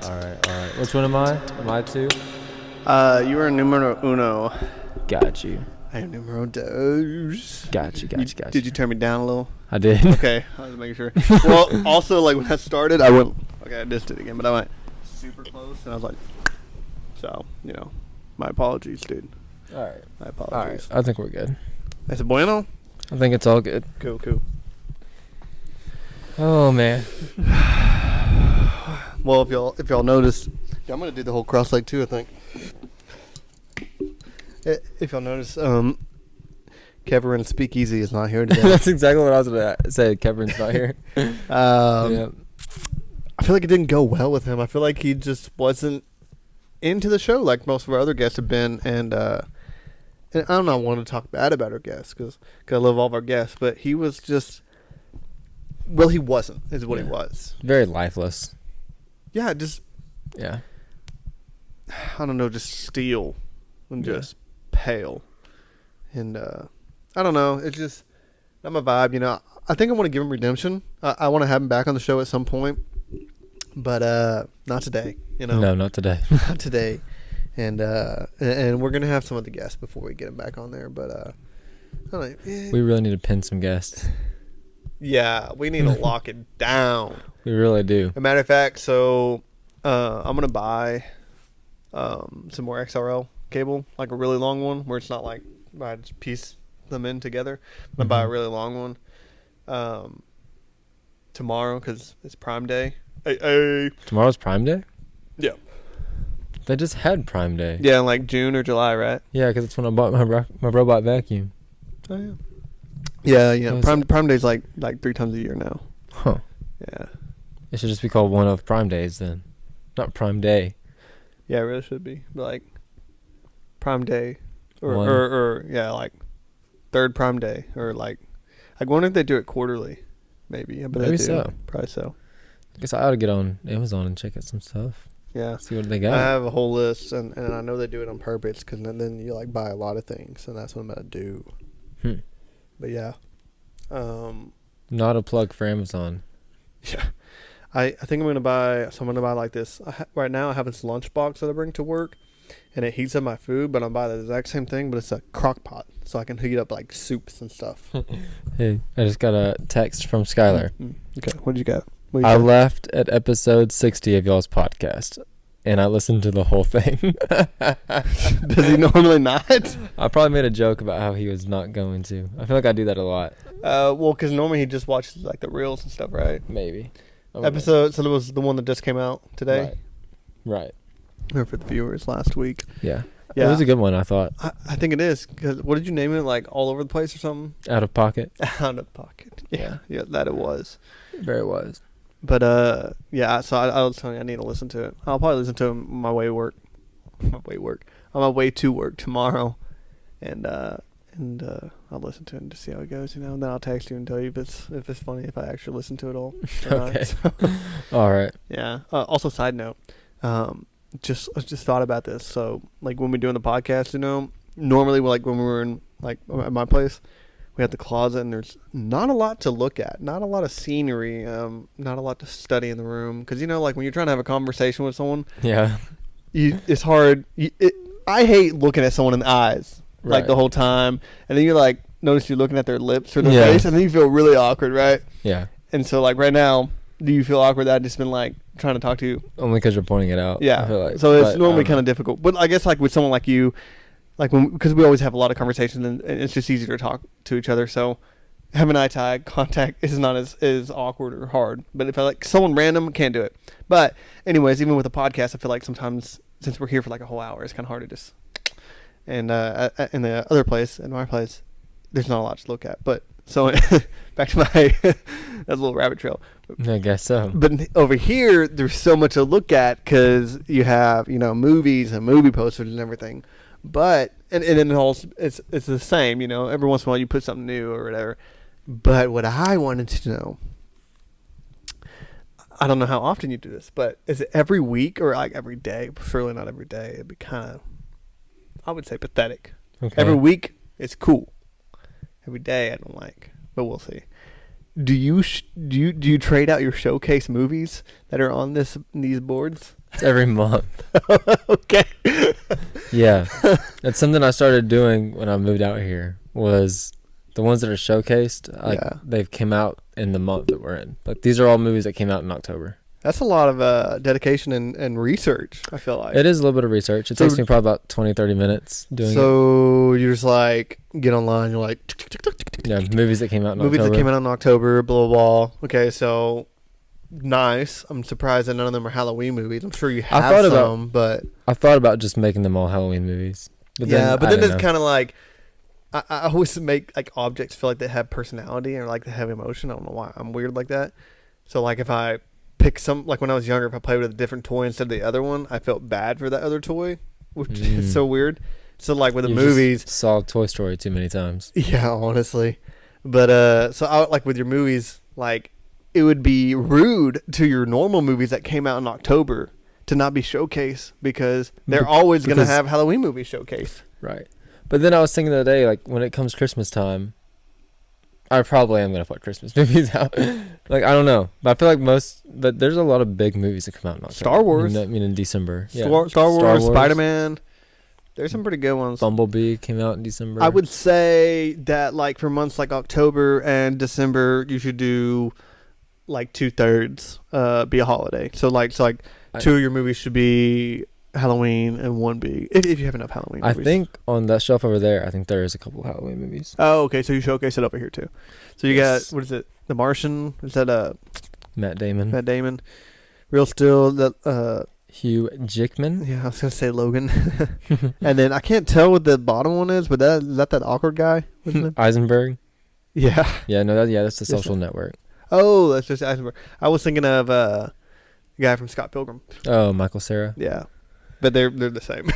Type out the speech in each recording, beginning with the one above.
All right. Which one am I? Am I two? You are numero uno. Got you. I am numero dos. Got you. Did you turn me down a little? I did. Okay, I was making sure. Well, also, like, when I started, I went, okay, I just did it again, but I went super close, and I was like, so, my apologies, dude. All right. My apologies. I think we're good. Is it bueno? I think it's all good. Cool. Oh, man. Well, if y'all noticed, I'm going to do the whole cross leg, too, I think. If y'all notice, Kevin Speakeasy is not here today. That's exactly what I was going to say. Kevin's not here. I feel like it didn't go well with him. I feel like he just wasn't into the show like most of our other guests have been. And I don't want to talk bad about our guests because I love all of our guests. But he was just, well, he wasn't is what he was. Very lifeless. Yeah, I don't know, just steel and just pale. And I don't know. It's just not my vibe. I think I want to give him redemption. I want to have him back on the show at some point. But not today. No, not today. Not today. And we're going to have some other guests before we get him back on there. But I don't know. We really need to pin some guests. Yeah, we need to lock it down. We really do. As a matter of fact, so I'm going to buy some more XRL cable, like a really long one where it's not like I just piece them in together. I'm going to buy a really long one tomorrow because it's Prime Day. Hey. Tomorrow's Prime Day? Yeah. They just had Prime Day. Yeah, in like June or July, right? Yeah, because it's when I bought my robot vacuum. Oh, yeah. Yeah. Prime Day's like 3 times a year now. Huh. Yeah. It should just be called one of Prime Days then. Not Prime Day. Yeah, it really should be. Like Prime Day. Or like third Prime Day. Or like I wonder if they do it quarterly. Maybe. But Maybe they do. so. Probably so. I guess I ought to get on Amazon and check out some stuff. Yeah. See what they got. I have a whole list, and I know they do it on purpose, because then you, like, buy a lot of things, and that's what I'm going to do. But, yeah. Not a plug for Amazon. Yeah. I think I'm going to buy, like this. Right now, I have this lunchbox that I bring to work, and it heats up my food, but I'm buying the exact same thing, but it's a crock pot, so I can heat up, like, soups and stuff. Hey, I just got a text from Skylar. Okay, what did you got? I left at episode 60 of y'all's podcast, and I listened to the whole thing. Does he normally not? I probably made a joke about how he was not going to. I feel like I do that a lot. Well, because normally he just watches, like, the reels and stuff, right? Maybe. Episode, so it was the one that just came out today? Right. Or for the viewers last week. Yeah. It was a good one, I thought. I think it is. Cause what did you name it? Like all over the place or something? Out of pocket. Out of pocket. Yeah, that it was. Very was. But yeah. So I was telling you I need to listen to it. I'll probably listen to it on my way to work. On my way to work tomorrow, and I'll listen to it and just see how it goes. And then I'll text you and tell you if it's funny, if I actually listen to it all. Okay. All right. Yeah. Also, side note. I just thought about this. So, like, when we're doing the podcast, normally, like, when we were in, like, at my place, we had the closet, and there's not a lot to look at. Not a lot of scenery. Not a lot to study in the room. Because, like, when you're trying to have a conversation with someone, yeah, it's hard. I hate looking at someone in the eyes, like, the whole time. And then you, like, notice you're looking at their lips or their face, and then you feel really awkward, right? Yeah. And so, like, right now, do you feel awkward that I've just been, like, trying to talk to you? Only because you're pointing it out. Yeah. I feel like. So it's normally kind of difficult. But I guess, like, with someone like you, like, because we always have a lot of conversations, and it's just easier to talk to each other. So having eye-to-eye contact is not as awkward or hard. But if I, like, someone random, can't do it. But anyways, even with a podcast, I feel like sometimes, since we're here for, like, a whole hour, it's kind of hard to just... And in the other place, in my place, there's not a lot to look at. But so back to my... That's a little rabbit trail. I guess so. But over here, there's so much to look at because you have, movies and movie posters and everything. But and it all it's the same, Every once in a while, you put something new or whatever. But what I wanted to know, I don't know how often you do this, but is it every week or like every day? Surely not every day. It'd be kind of, I would say, pathetic. Okay. Every week, it's cool. Every day, I don't like, but we'll see. do you trade out your showcase movies that are on these boards? It's every month. Okay. Yeah. That's something I started doing when I moved out here, was the ones that are showcased, like they've came out in the month that we're in. Like these are all movies that came out in October. That's a lot of dedication and research, I feel like. It is a little bit of research. It takes me probably about 20, 30 minutes doing it. So you're just like, get online, you're like... Yeah, movies that came out in October. Movies that came out in October, blah, blah, blah. Okay, so nice. I'm surprised that none of them are Halloween movies. I'm sure you have some, but... I thought about just making them all Halloween movies. But then it's kind of like... I always make like objects feel like they have personality or like they have emotion. I don't know why. I'm weird like that. So like if I... pick some, like when I was younger, if I played with a different toy instead of the other one, I felt bad for that other toy, which is so weird. So like with the movies, just saw Toy Story too many times. Yeah, honestly. But so I like with your movies, like it would be rude to your normal movies that came out in October to not be showcased because they're always going to have Halloween movies showcased. Right. But then I was thinking the other day, like when it comes Christmas time, I probably am going to put Christmas movies out. Like, I don't know. But I feel like but there's a lot of big movies that come out in October. Star Wars. I mean, in December. Star Wars, Spider-Man. There's some pretty good ones. Bumblebee came out in December. I would say that, like, for months like October and December, you should do, like, 2/3 be a holiday. So, two of your movies should be Halloween and one be if you have enough Halloween movies. I think on that shelf over there, I think there is a couple Halloween movies. Oh, okay. So you showcase it over here too. So you got, what is it? The Martian? Is that Matt Damon? Real Still. That Hugh Jackman. Yeah, I was gonna say Logan. And then I can't tell what the bottom one is, but is that awkward guy? Eisenberg. Yeah. Yeah. No. That's the Social Network. Oh, that's just Eisenberg. I was thinking of the guy from Scott Pilgrim. Oh, Michael Cera. Yeah. But they're the same.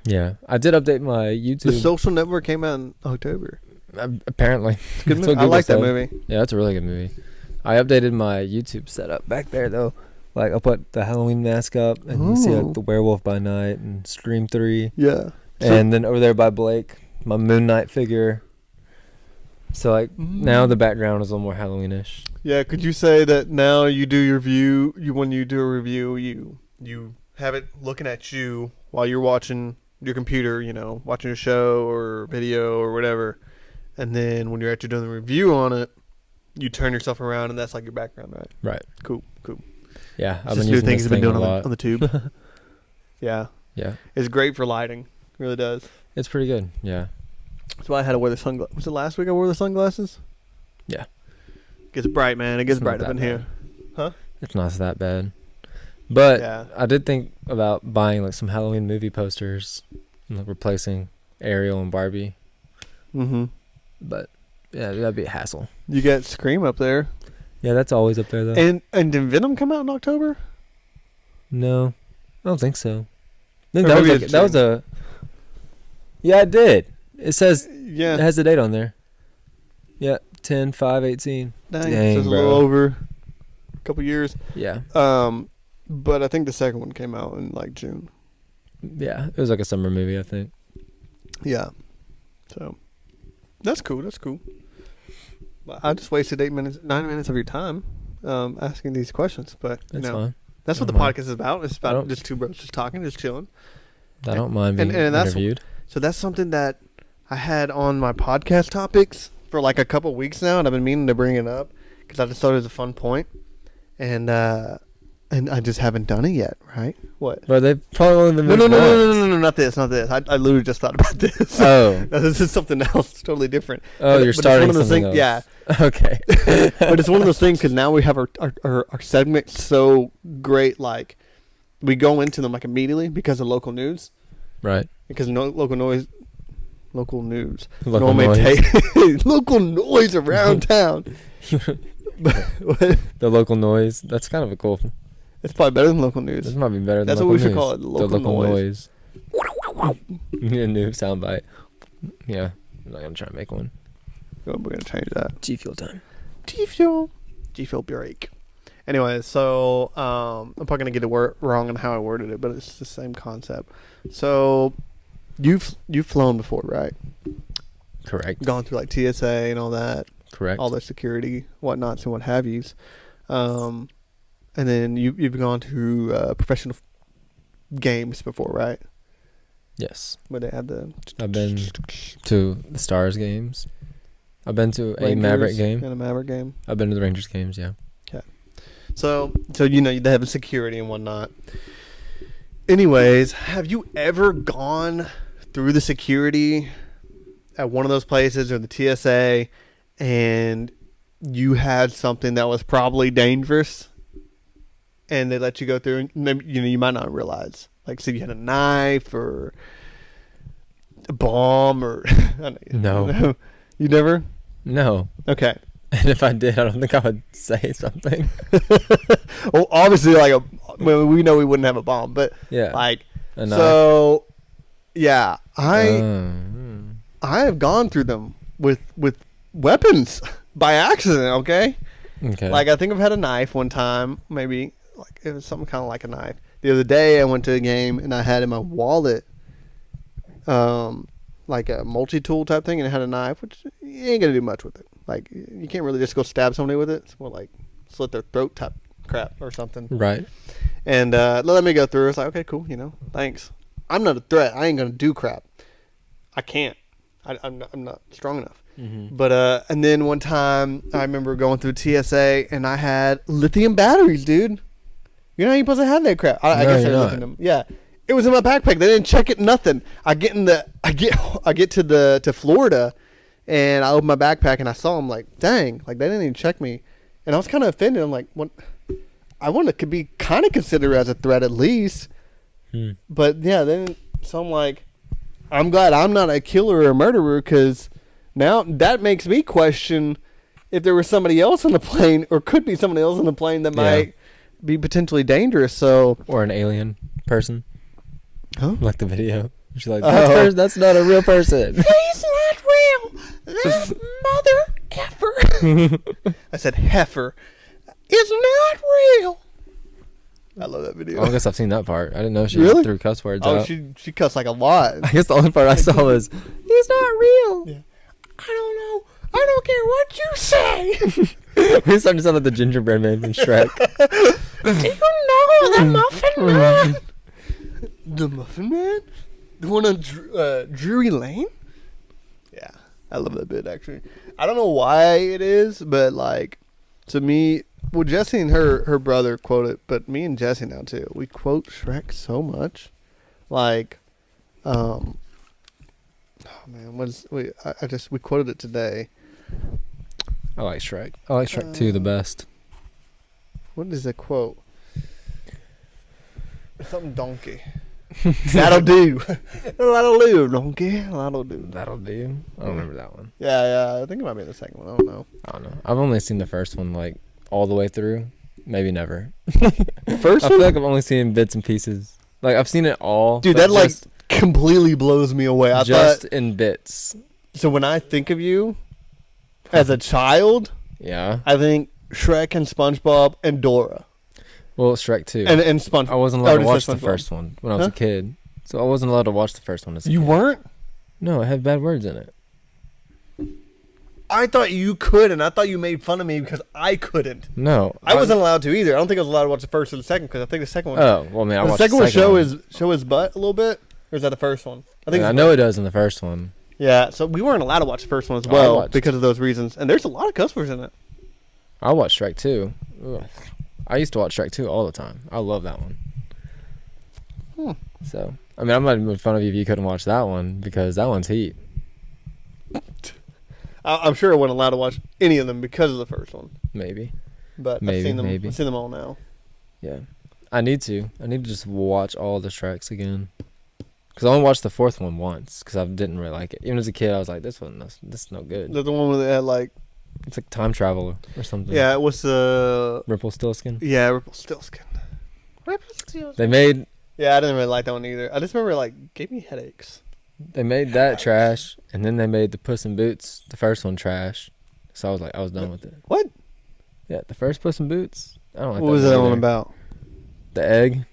Yeah, I did update my YouTube. The Social Network came out in October. Apparently, it's a good movie. I like that movie. Yeah, that's a really good movie. I updated my YouTube setup back there though. Like I put the Halloween mask up, and you see like the Werewolf by Night and Scream 3. Yeah. And then over there by Blake, my Moon Knight figure. So like now the background is a little more Halloweenish. Yeah. Could you say that now you do your view? When you do a review, you have it looking at you while you're watching your computer, watching a show or video or whatever. And then when you're actually doing the review on it, you turn yourself around and that's like your background, right? Right. Cool. Yeah, I've been using this thing a lot on the tube. Yeah. Yeah. It's great for lighting. It really does. It's pretty good. Yeah. That's why I had to wear the sunglasses. Was it last week I wore the sunglasses? Yeah. Gets bright, man. It gets bright up in here. Huh? It's not that bad. But yeah. I did think about buying like some Halloween movie posters and like replacing Ariel and Barbie. Mm-hmm. But yeah, that'd be a hassle. You got Scream up there. Yeah, that's always up there though. And did Venom come out in October? No, I don't think so. I think that was a. Yeah, it did. It says it has the date on there. Yeah, 10/5/18. Dang, so it's a little over a couple years. Yeah. But I think the second one came out in like June. Yeah, it was like a summer movie, I think. Yeah. So that's cool. I just wasted 9 minutes of your time asking these questions, but that's fine. That's what the podcast is about. It's about just two bros just talking, just chilling. I don't mind being interviewed. So that's something that I had on my podcast topics for like a couple weeks now, and I've been meaning to bring it up because I just thought it was a fun point, and I just haven't done it yet, right? What? But they've probably only been No, not this. I literally just thought about this. Oh. This is something else. It's totally different. Oh, you're starting something else. Yeah. Okay. But it's one of those things because now we have our segments so great, like we go into them like immediately because of local news. Right. Because local news. Local noise. Local noise around town. The local noise. That's kind of a cool. It's probably better than local news. This might be better than That's local what we news. should call it. The local noise. A new soundbite. Yeah. I'm not going to try and make one. We're going to change that. G Fuel time. G Fuel break. Anyway, so I'm probably going to get it wrong on how I worded it, but it's the same concept. So you've flown before, right? Correct. Gone through like TSA and all that. Correct. All the security, whatnots, and what have yous. And then you've gone to professional games before, right? Yes. Where they had the... I've been to the Stars games. I've been to Rangers a Maverick game. And a Maverick game. I've been to the Rangers games, yeah. Okay. So you know, they have the security and whatnot. Anyways, have you ever gone through the security at one of those places or the TSA and you had something that was probably dangerous and they let you go through and maybe, you know, you might not realize? Like, say you had a knife or a bomb or... No. You never? No. Okay. And if I did, I don't think I would say something. Well, obviously, like, we know we wouldn't have a bomb, but, yeah. like, so, yeah, I Mm. have gone through them with weapons by accident, okay? Okay. Like, I think I've had a knife one time, maybe, like, it was something kind of like a knife. The other day, I went to a game, and I had in my wallet, like a multi-tool type thing, and it had a knife, which you ain't gonna do much with it. Like, you can't really just go stab somebody with it. It's more like slit their throat type crap or something. Right. And let me go through. It's like, okay, cool, you know, thanks. I'm not a threat. I ain't gonna do crap. I can't. I'm not strong enough. Mm-hmm. But and then one time I remember going through TSA and I had lithium batteries, dude. You know how you supposed to have that crap? I guess they're lithium. Yeah. It was in my backpack. They didn't check it. Nothing. I get to Florida, and I open my backpack and I saw them. Like, dang! Like they didn't even check me, and I was kind of offended. I'm like, what? I want to be kind of considered as a threat at least. But yeah, then so I'm like, I'm glad I'm not a killer or a murderer because now that makes me question if there was somebody else on the plane or could be somebody else on the plane that might be potentially dangerous. So or an alien person. Huh? Like the video. She's like, that's not a real person. He's not real. That mother effer. I said heifer. Is not real. I love that video. I guess I've seen that part. I didn't know she really? threw cuss words out. out. She cussed like a lot. I guess the only part I saw was, he's not real. Yeah. I don't know. I don't care what you say. We started to sound like the gingerbread man from Shrek. Do you know the Muffin Man? The Muffin Man? The one on Drury Lane? Yeah. I love that bit, actually. I don't know why it is, but, like, to me, well, Jesse and her brother quote it, but me and Jesse now, too. We quote Shrek so much. Like, oh, man, we quoted it today. I like Shrek. I like Shrek 2 the best. What is that quote? Something donkey. That'll do. That'll do, donkey. That'll do. That'll do. I don't remember that one. Yeah. I think it might be the second one. I don't know. I've only seen the first one, like, all the way through. Maybe never. First I one? feel like I've only seen bits and pieces. Like, I've seen it all. Dude, that, like, completely blows me away. I thought in bits. So when I think of you as a child, yeah, I think Shrek and SpongeBob and Dora. Well, Shrek 2. And SpongeBob. I wasn't allowed to watch the first one when I was a kid. So I wasn't allowed to watch the first one as a kid. You weren't? No, it had bad words in it. I thought you could, and I thought you made fun of me because I couldn't. No. I wasn't allowed to either. I don't think I was allowed to watch the first or the second because I think the second one... Oh, well, man, I watched the second one. Show his butt a little bit? Or is that the first one? I know it does in the first one. Yeah, so we weren't allowed to watch the first one as well because of those reasons. And there's a lot of cuss words in it. I watched Shrek 2. Ugh. I used to watch Shrek 2 all the time. I love that one. So, I mean, I might make fun of you if you couldn't watch that one because that one's heat. I'm sure I wasn't allowed to watch any of them because of the first one. Maybe. But I've seen them all now. Yeah. I need to just watch all the Shreks again. Because I only watched the fourth one once because I didn't really like it. Even as a kid, I was like, this is no good. The one where they had, like... It's like time travel or something. Yeah, it was Rumpelstiltskin? Yeah, Rumpelstiltskin. They made... Yeah, I didn't really like that one either. I just remember, like, gave me headaches. They made that trash, and then they made the Puss in Boots, the first one, trash. So I was like, I was done with it. What? Yeah, the first Puss in Boots. I don't like that. What was that one about? The egg.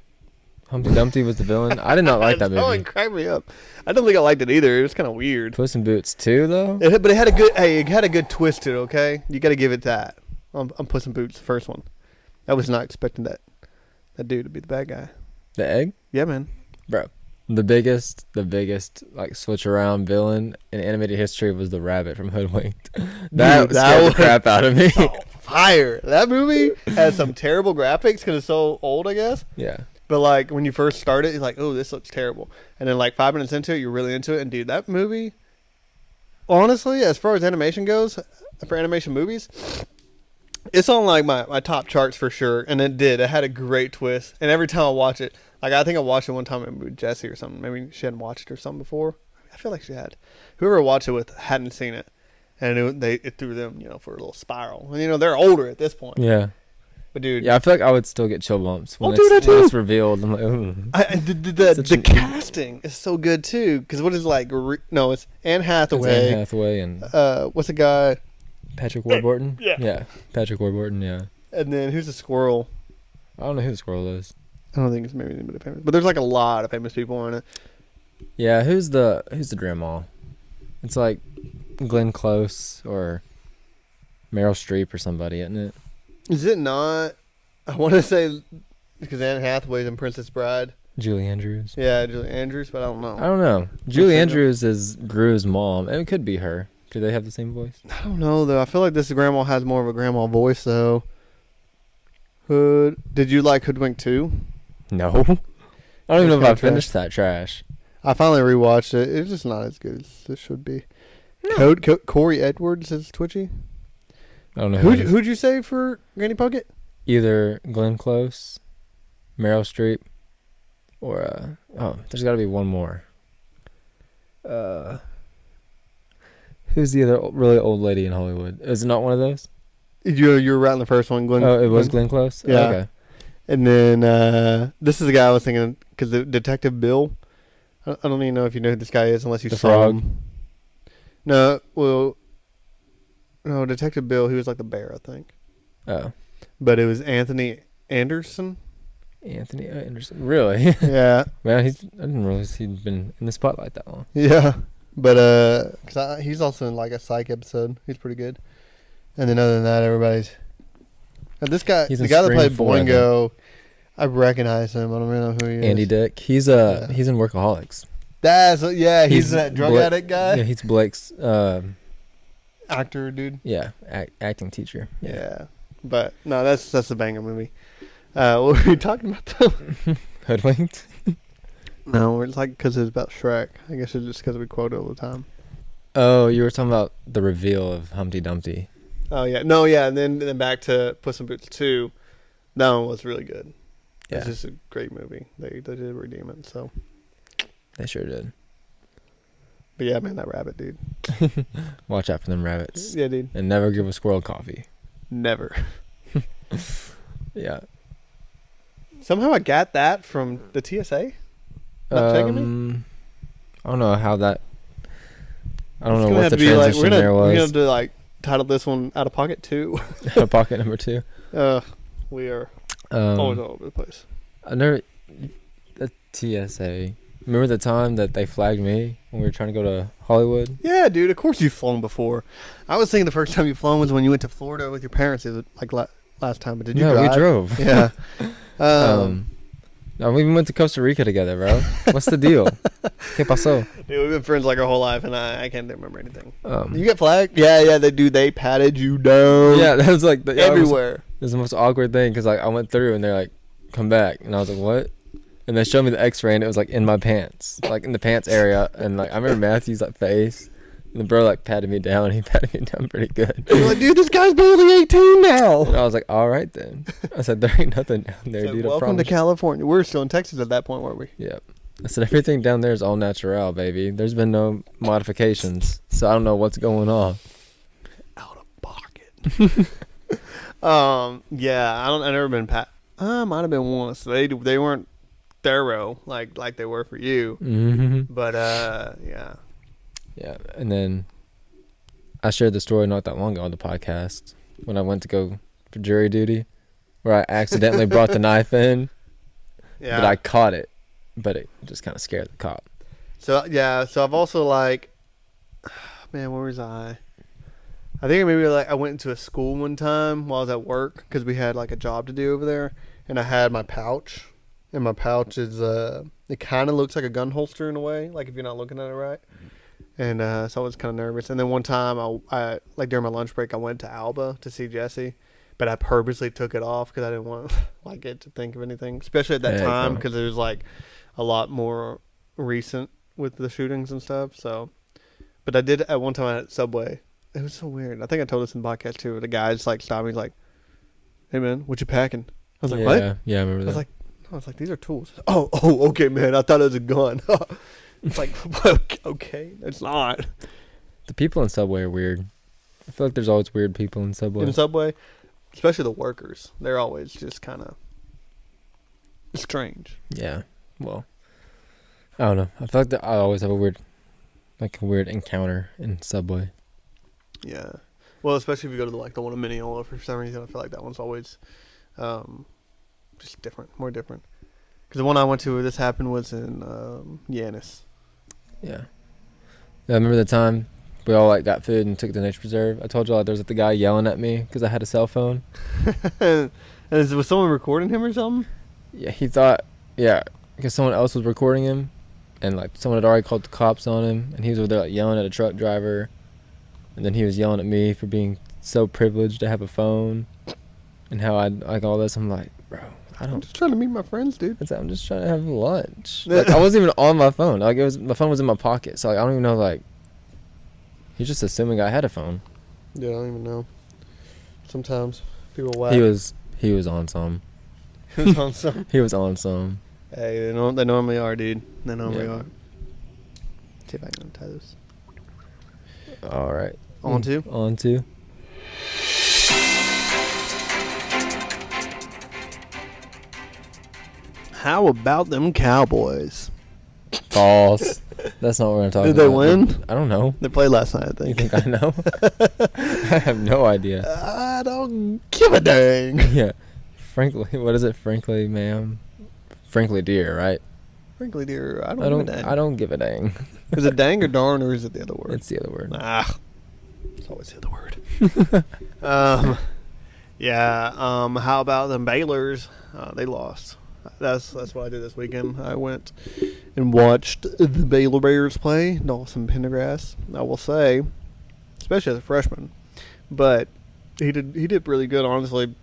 Humpty Dumpty was the villain. I did not like that movie. It cracked me up. I don't think I liked it either. It was kind of weird. Puss in Boots 2, though? But it had a good. Hey, it had a good twist to it. Okay, you got to give it that. On Puss in Boots, the first one. I was not expecting that dude to be the bad guy. The egg? Yeah, man. Bro. The biggest like switch around villain in animated history was the rabbit from Hoodwinked. That scared the crap out of me. Fire. That movie has some terrible graphics because it's so old, I guess. Yeah. But like when you first start it, it's like, oh, this looks terrible. And then like 5 minutes into it, you're really into it. And dude, that movie, honestly, as far as animation goes, for animation movies, it's on like my top charts for sure. And it had a great twist. And every time I watch it, like I think I watched it one time with Jessie or something. Maybe she hadn't watched it or something before. I feel like she had. Whoever I watched it with hadn't seen it. And it threw them, for a little spiral. And, they're older at this point. Yeah. But, dude. Yeah, I feel like I would still get chill bumps when, when it's revealed. I'm like, ooh. The casting is so good, too. Because what is it's Anne Hathaway. It's Anne Hathaway and... what's the guy? Patrick Warburton? Yeah. Patrick Warburton, yeah. And then who's the squirrel? I don't know who the squirrel is. I don't think it's maybe anybody famous. But there's like a lot of famous people in it. Yeah, who's the grandma? It's like Glenn Close or Meryl Streep or somebody, isn't it? Is it not? I want to say because Anne Hathaway's in Princess Bride. Julie Andrews. Yeah, Julie Andrews, but I don't know. Julie Andrews is Gru's mom. It could be her. Do they have the same voice? I don't know, though. I feel like this grandma has more of a grandma voice, though. Did you like Hoodwinked 2? No. I don't even know if I finished that trash. I finally rewatched it. It's just not as good as it should be. No. Corey Edwards is Twitchy. I don't know. Who'd you say for Granny Puckett? Either Glenn Close, Meryl Streep, or there's got to be one more. Who's the other really old lady in Hollywood? Is it not one of those? You were right in the first one, Glenn. Oh, it was Glenn Close? Yeah. Oh, okay. And then this is the guy I was thinking, because Detective Bill. I don't even know if you know who this guy is unless you saw him. No, Detective Bill, he was like the bear, I think. Oh. But it was Anthony Anderson. Anthony Anderson. Really? Yeah. Man, I didn't realize he'd been in the spotlight that long. Yeah. But cause he's also in like a Psych episode. He's pretty good. And then other than that, everybody's... This guy, the guy that played Boingo, I recognize him. I don't really know who he is. Andy Dick. He's in Workaholics. He's that drug addict guy. Yeah, he's Blake's actor, dude. Yeah, acting teacher. Yeah. But no, that's a banger movie. What were we talking about though? Hoodwinked. No, it's like because it's about Shrek. I guess it's just because we quote it all the time. Oh, you were talking about the reveal of Humpty Dumpty. Oh yeah, no, yeah, and then back to Puss in Boots 2. That one was really good. Yeah, it's just a great movie. They did redeem it, so they sure did. But yeah, man, that rabbit, dude. Watch out for them rabbits. Yeah, dude. And never give a squirrel coffee. Never. Yeah. Somehow I got that from the TSA. Not taking me. I don't know how that. I don't know what the transition there was. We're gonna have to like title this one "Out of Pocket 2." Out of Pocket number 2. We are always all over the place. I never. The TSA. Remember the time that they flagged me when we were trying to go to Hollywood? Yeah, dude. Of course you've flown before. I was thinking the first time you flown was when you went to Florida with your parents. It was like last time, but did you drive? Yeah, we drove. Yeah. No, we even went to Costa Rica together, bro. What's the deal? ¿Qué pasó? Dude, we've been friends like our whole life, and I can't remember anything. You get flagged? Yeah, they do. They patted you down. Yeah, that was like everywhere. It was the most awkward thing because like I went through and they're like, "Come back," and I was like, "What?" And they showed me the X-ray, and it was like in my pants, like in the pants area, and like I remember Matthew's like face. And the bro like patted me down. He patted me down pretty good. You're like, dude, this guy's barely 18 now. And I was like, all right then. I said, there ain't nothing down there, dude. Welcome to California. We're still in Texas at that point, weren't we? Yeah. I said, everything down there is all natural, baby. There's been no modifications. So I don't know what's going on. Out of pocket. Yeah, I've never been might have been once. They weren't thorough like they were for you. Mm-hmm. But yeah. Yeah, and then I shared the story not that long ago on the podcast when I went to go for jury duty, where I accidentally brought the knife in Yeah. But I caught it, but it just kind of scared the cop. So I've also man, where was I? I think maybe I went into a school one time while I was at work because we had a job to do over there, and I had my pouch, and my pouch is it kind of looks like a gun holster in a way, like if you're not looking at it right. And so I was kind of nervous. And then one time I during my lunch break I went to Alba to see Jesse, but I purposely took it off because I didn't want it to think of anything, especially at that time because it was a lot more recent with the shootings and stuff. So, but I did at one time at Subway. It was so weird. I think I told this in the podcast too. The guy just stopped me, "Hey man, what you packing?" I was like, "What?" Yeah, I remember that. I was like, "These are tools." Oh, okay, man. I thought it was a gun. It's okay, it's not. The people in Subway are weird. I feel like there's always weird people in Subway. In Subway, especially the workers, they're always just kind of strange. Yeah. Well, I don't know. I feel like I always have a weird encounter in Subway. Yeah. Well, especially if you go to the one in Mineola for some reason, I feel like that one's always just different, more different. Because the one I went to where this happened was in Yanis. Yeah. I remember the time we all got food and took it to Nature Preserve. I told y'all there was the guy yelling at me because I had a cell phone. And was someone recording him or something? Yeah, he thought, because someone else was recording him, and someone had already called the cops on him, and he was over there yelling at a truck driver, and then he was yelling at me for being so privileged to have a phone, and how I all this. I'm like, bro, I'm just trying to meet my friends, dude. I'm just trying to have lunch. I wasn't even on my phone. My phone was in my pocket, so I don't even know. He's just assuming I had a phone. Yeah, I don't even know. Sometimes people whack. He was on some. He was on some. He was on some. Hey, they normally are, dude. They normally are. See if I can untie this. All right. On to? On to. How about them Cowboys? False. That's not what we're going to talk about. Did they win? I don't know. They played last night, I think. You think I know? I have no idea. I don't give a dang. Yeah. Frankly, what is it? Frankly, ma'am? Frankly, dear, right? Frankly, dear, I don't give a dang. I don't give a dang. Is it dang or darn, or is it the other word? It's the other word. It's always the other word. How about them Baylors? They lost. That's what I did this weekend. I went and watched the Baylor Bears play Dawson Pendergrass. I will say, especially as a freshman, but he did really good, honestly.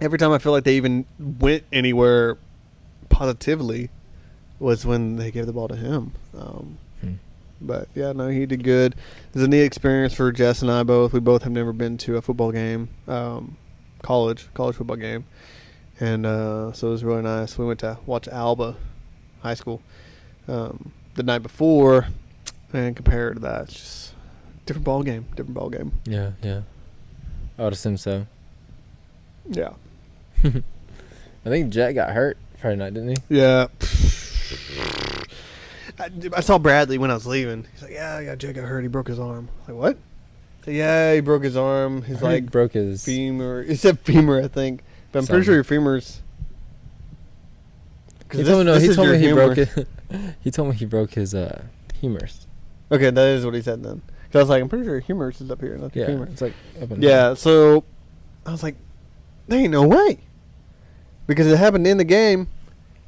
Every time I feel like they even went anywhere positively was when they gave the ball to him. But yeah, no, he did good. It was a neat experience for Jess and I both. We both have never been to a football game, college football game, and so it was really nice. We went to watch Alba High School the night before, and compared to that, it's just different ball game. Yeah. I would assume so. Yeah. I think Jack got hurt Friday night, didn't he? Yeah. I saw Bradley when I was leaving. He's like, yeah, Jack got hurt. He broke his arm. I was like, what? So, yeah, he broke his arm. He's he broke his femur. He said femur, I think. But I'm pretty sure your femur's. He told me he broke it. He told me he broke his humerus. Okay, that is what he said then. Because I was like, I'm pretty sure your humerus is up here, not the femur. It's up and down. So I was like, there ain't no way. Because it happened in the game.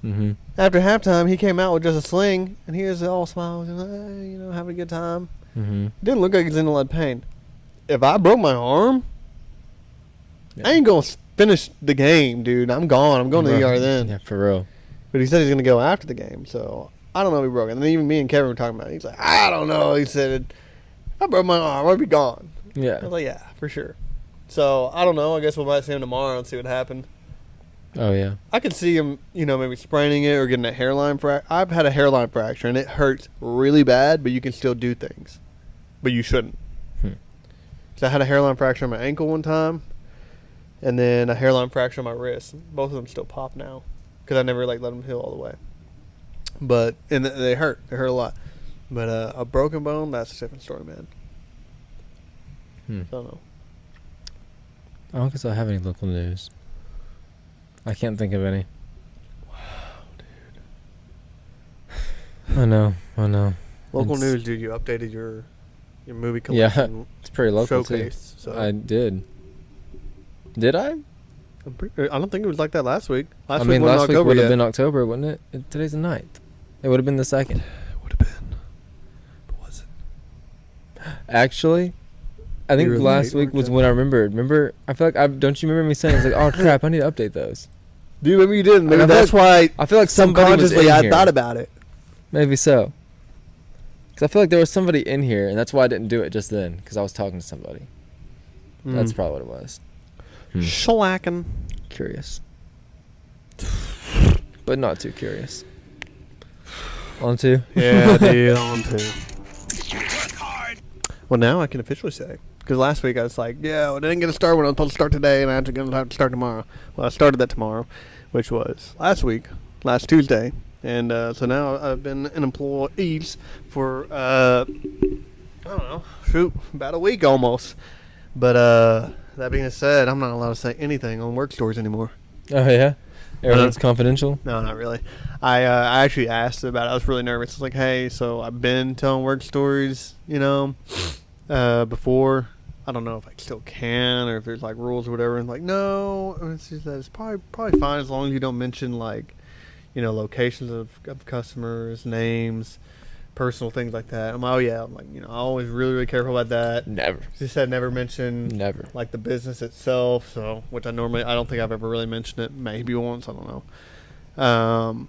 Mm-hmm. After halftime, he came out with just a sling, and he was all smiles and having a good time. Mm-hmm. Didn't look like he was in a lot of pain. If I broke my arm, I ain't gonna finish the game, dude. I'm gone. I'm going to the ER then. Yeah, for real. But he said he's gonna go after the game, so I don't know if he broke it. And then even me and Kevin were talking about it. He's like, I don't know. He said, if I broke my arm, I'd be gone. Yeah. I was like, yeah, for sure. So I don't know. I guess we might see him tomorrow and see what happened. Oh, yeah. I could see him, maybe spraining it or getting a hairline fracture. I've had a hairline fracture, and it hurts really bad, but you can still do things. But you shouldn't. So I had a hairline fracture on my ankle one time, and then a hairline fracture on my wrist. Both of them still pop now because I never, let them heal all the way. But and they hurt. They hurt a lot. But a broken bone, that's a different story, man. I don't know. I don't guess I have any local news. I can't think of any. Wow, dude. I know. Local news, dude. You updated your movie collection. Yeah, it's pretty local showcase. too. So I did. Did I? I don't think it was like that last week. Last week would have been October, wouldn't it? Today's the 9th. It would have been the 2nd. Would have been. But was it? Actually, I think last week was when I remembered. Remember, I feel like don't you remember me saying, it's like, oh crap, I need to update those. Do you remember you didn't? Maybe that's why I feel like subconsciously I thought about it. Maybe so. Because I feel like there was somebody in here, and that's why I didn't do it just then, because I was talking to somebody. That's probably what it was. Shellacking. Curious. But not too curious. On to? Yeah, dude, on to. Well, now I can officially say. Because last week I was like, yeah, I didn't get to start when I was supposed to start today, and I'm going to have to start tomorrow. Well, I started that tomorrow, which was last Tuesday. And so now I've been an employee for, I don't know, about a week almost. But that being said, I'm not allowed to say anything on work stories anymore. Oh, yeah? Everything's confidential? No, not really. I actually asked about it. I was really nervous. I was like, hey, so I've been telling work stories, before. I don't know if I still can or if there's like rules or whatever. And like, no, it's just that it's probably fine as long as you don't mention like, locations of customers, names, personal things like that. I'm like, oh yeah. I'm like, I'm always really, really careful about that. Never. She said never mention like the business itself. So, which I don't think I've ever really mentioned it. Maybe once. I don't know.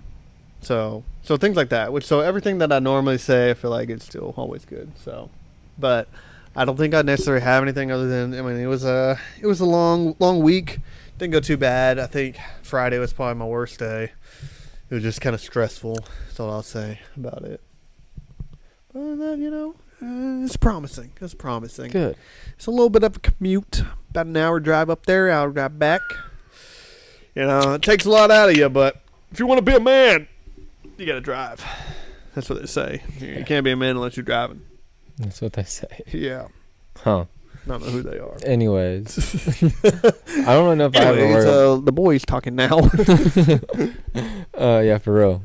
So things like that. So everything that I normally say, I feel like it's still always good. So, but I don't think I necessarily have anything other than, it was a long week. Didn't go too bad. I think Friday was probably my worst day. It was just kind of stressful. That's all I'll say about it. But then, it's promising. It's promising. Good. It's a little bit of a commute. About an hour drive up there, hour drive back. It takes a lot out of you, but if you want to be a man, you got to drive. That's what they say. You can't be a man unless you're driving. That's what they say. Yeah. Huh. I don't know who they are. Anyways. I don't know if I have a word. The boy's talking now. Yeah, for real.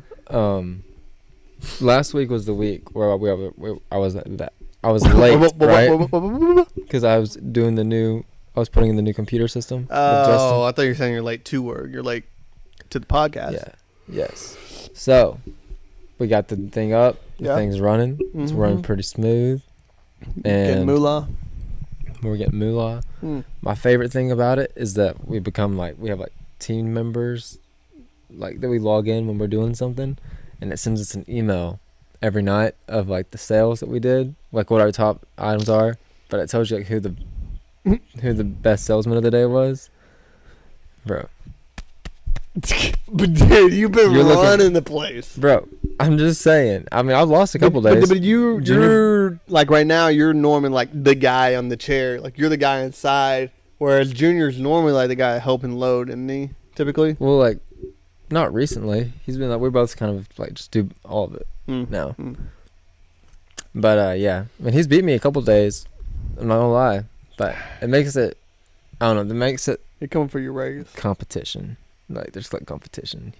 Last week was the week where I was late, right? Because I was putting in the new computer system. Oh, I thought you were saying you're late to work. You're late to the podcast. Yeah. Yes. So, we got the thing up. The thing's running. Mm-hmm. It's running pretty smooth. And getting moolah. We're getting moolah. My favorite thing about it is that we have team members that we log in when we're doing something, and it sends us an email every night of the sales that we did, what our top items are, but it tells you who the best salesman of the day was. Bro. But dude, you've been running the place. Bro, I'm just saying. I've lost a couple days. But you're right now, you're normally the guy on the chair. You're the guy inside, whereas Junior's normally the guy helping load, isn't he, typically? Well, not recently. He's been we're both kind of just do all of it now. But yeah, he's beat me a couple days. I'm not gonna lie, but it makes it. I don't know. It makes it. You're coming for your raise. Competition, there's competition,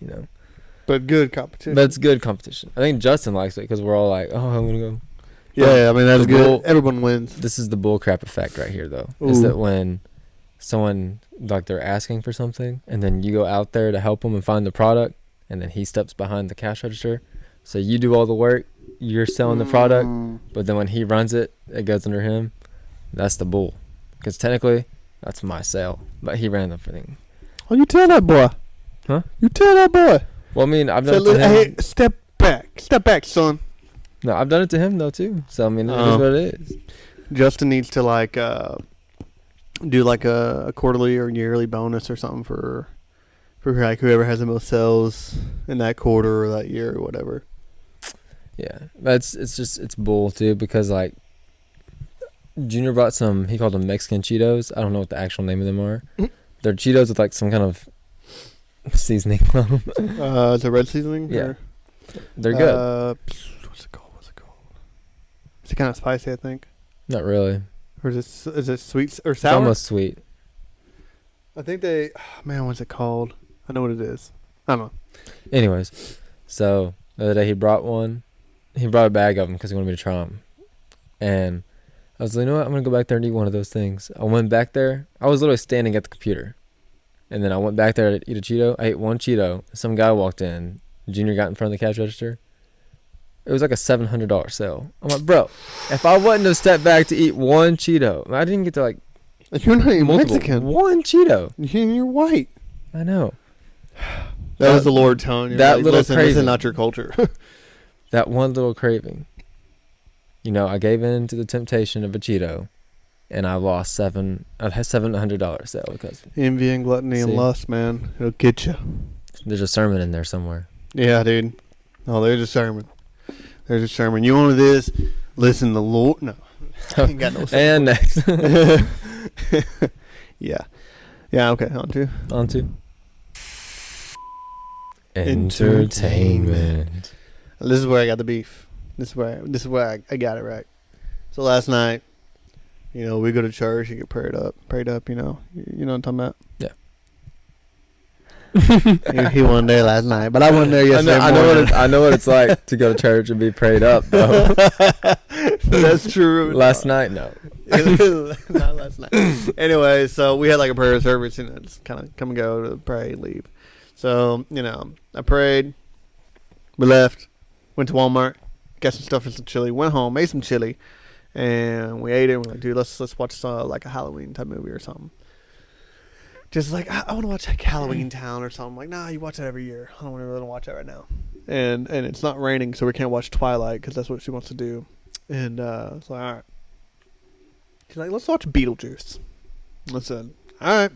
But good competition. But it's good competition. I think Justin likes it because we're all like, oh, I'm gonna go. Yeah, that's good. Everyone wins. This is the bullcrap effect right here, though. Ooh. Is that when someone they're asking for something, and then you go out there to help them and find the product, and then he steps behind the cash register. So you do all the work, you're selling the product, but then when he runs it, it goes under him. That's the bull, because technically that's my sale, but he ran the thing. Oh, you tell that boy. Huh? You tell that boy. Well, I've done it to him. Hey, step back, son. No, I've done it to him though too. So it is what it is. Justin needs to do a quarterly or yearly bonus or something for whoever has the most sales in that quarter or that year or whatever. Yeah, but it's bull too, because Junior bought some. He called them Mexican Cheetos. I don't know what the actual name of them are. They're Cheetos with some kind of seasoning on them. Is it red seasoning? Yeah, or? They're good. What's it called? Is it kind of spicy? I think. Not really. Or is it sweet or sour? It's almost sweet. I think what's it called? I know what it is. I don't know. Anyways, so the other day he brought one, he brought a bag of them because he wanted me to try them. And I was like, you know what? I'm going to go back there and eat one of those things. I went back there. I was literally standing at the computer. And then I went back there to eat a Cheeto. I ate one Cheeto. Some guy walked in. Junior got in front of the cash register. It was like a $700 sale. I'm like, bro, if I wouldn't have stepped back to eat one Cheeto, I didn't get to like. You're not even Mexican. One Cheeto. You're white. I know. That was the Lord telling you. That little craving. This is not your culture. That one little craving. You know, I gave in to the temptation of a Cheeto, and I lost I had $700 sale because envy and gluttony and lust, man. It'll get you. There's a sermon in there somewhere. Yeah, dude. Oh, there's a sermon. There's a sermon. You want this? Listen, the Lord. No, I ain't got no sermon. And next. Yeah. Yeah. Okay. On to. Entertainment. This is where I got the beef. This is where I got it right. So last night, you know, we go to church, you get prayed up, you know. You know what I'm talking about? Yeah. He wasn't there last night, but I wasn't there yesterday morning. I know what it's like to go to church and be prayed up, though. That's true. Last night, no. Not last night. Anyway, so we had like a prayer service, and it's kind of come and go to pray, leave. So, you know, I prayed, we left, went to Walmart, got some stuff and some chili, went home, made some chili, and we ate it. We're like, dude, let's watch like a Halloween type movie or something. Just like, I want to watch like Halloween Town or something. Like, nah, you watch that every year. I don't really want to watch that right now. And it's not raining, so we can't watch Twilight because that's what she wants to do. And it's like, all right. She's like, let's watch Beetlejuice. I said, all right.